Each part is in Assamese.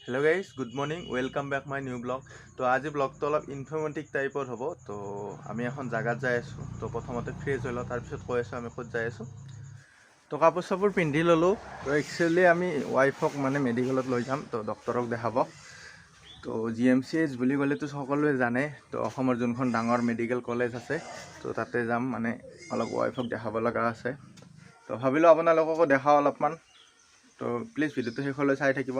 Hello guys, good morning. Welcome back my new blog. তো আজি ব্লগটো অলপ ইনফৰমেটিভ টাইপৰ হ'ব। তো আমি এখন জাগাত যাই আছো। তো প্ৰথমতে ফ্ৰেছ হৈ লওঁ, তাৰপিছত কৈ আছো আমি ক'ত যাই আছো। তো কাপোৰ চাপোৰ পিন্ধি ল'লো। তো একচুৱেলি আমি ৱাইফক মানে মেডিকেলত লৈ যাম, তো ডক্টৰক দেখাব। তো GMCH বুলি ক'লেতো সকলোৱে জানে। তো অসমৰ যোনখন ডাঙৰ মেডিকেল কলেজ আছে, তো তাতে যাম মানে অলপ ৱাইফক দেখাব লগা আছে। তো ভাবিলোঁ আপোনালোককো দেখাওঁ অলপমান। তো প্লিজ ভিডিঅ'টো শেষলৈ চাই থাকিব।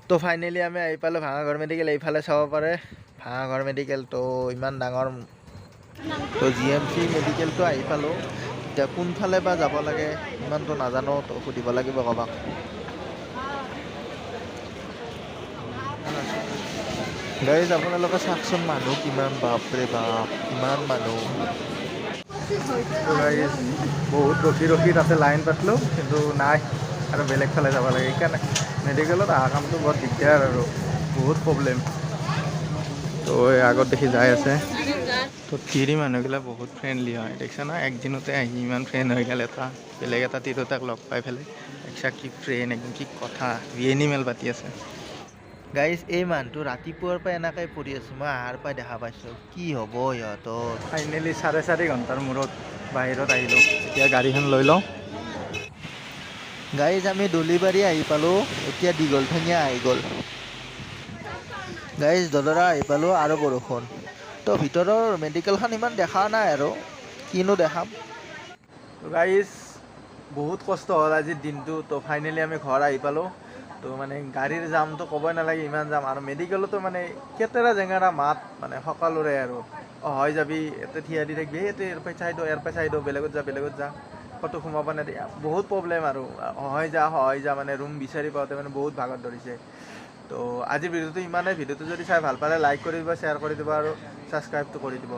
তো ফাইনেলি আমি আহি পালোঁ ভাঙাঘৰ মেডিকেল। এইফালে চাব পাৰে ভাঙাঘৰ মেডিকেল। তো ইমান ডাঙৰ। তো GMC মেডিকেলটো আহি পালোঁ। এতিয়া কোনফালে বা যাব লাগে ইমানটো নাজানো, তো সুধিব লাগিব কাৰোবাক। গাইজ আপোনালোকে চাওকচোন মানুহ কিমান, বাপৰে বাপ কিমান মানুহ। তো গাইজ বহুত ৰখি তাতে লাইন পাতিলোঁ, কিন্তু নাই আৰু বেলেগ ফালে যাব লাগে। সেইকাৰণে মেডিকেলত অহা কামটো বৰ দিগদাৰ আৰু বহুত প্ৰব্লেম। তো আগত দেখি যাই আছে। তো তিৰি মানুহগিলা বহুত ফ্ৰেণ্ডলি হয়, দেখিছা না? একদিনতে আহি ইমান ফ্ৰেণ্ড হৈ গ'ল। এটা বেলেগ এটা তিৰোতাক লগ পাই পেলাই দেখিছা কি ফ্ৰেণ্ড, একদম কি কথা এনিমেল পাতি আছে। গাইজ এই মানুহটো ৰাতিপুৱাৰ পৰা এনেকৈ পৰি আছোঁ, মই আহাৰ পাই দেখা পাইছোঁ। কি হ'ব সিহঁতৰ? ফাইনেলি 4.5 ঘণ্টাৰ মূৰত বাহিৰত আহিলোঁ। এতিয়া গাড়ীখন লৈ লওঁ। গাইজ আমি দলিবাৰী আহি পালোঁ, এতিয়া দীঘলঠেঙীয়া আহি গ'ল। গাইজ দদৰা আহি পালোঁ আৰু বৰষুণ। তো ভিতৰৰ মেডিকেলখন ইমান দেখা নাই আৰু কিনো দেখাম। তো গাইজ বহুত কষ্ট হ'ল আজিৰ দিনটো। তো ফাইনেলি আমি ঘৰ আহি পালোঁ। তো মানে গাড়ীৰ জামটো ক'বই নালাগে, ইমান জাম। আৰু মেডিকেলতো মানে কেতেৰা জেঙেৰা মাত মানে সকলোৰে আৰু হয় যাবি, ইয়াতে থিয় দি থাকিবি, ইয়াতে ইয়াৰ পৰাই চাই দিওঁ, বেলেগত যা ক'তো সোমাব নিদিয়ে। বহুত প্ৰব্লেম আৰু হয় যা মানে ৰুম বিচাৰি পাওঁতে মানে বহুত ভাগত ধৰিছে। তো আজিৰ ভিডিঅ'টো ইমানেই। ভিডিঅ'টো যদি চাই ভাল পালে লাইক কৰি দিব, শ্বেয়াৰ কৰি দিব আৰু ছাবস্ক্ৰাইবটো কৰি দিব।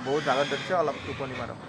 বহুত ভাগত ধৰিছে, অলপ টোপনি মাৰক।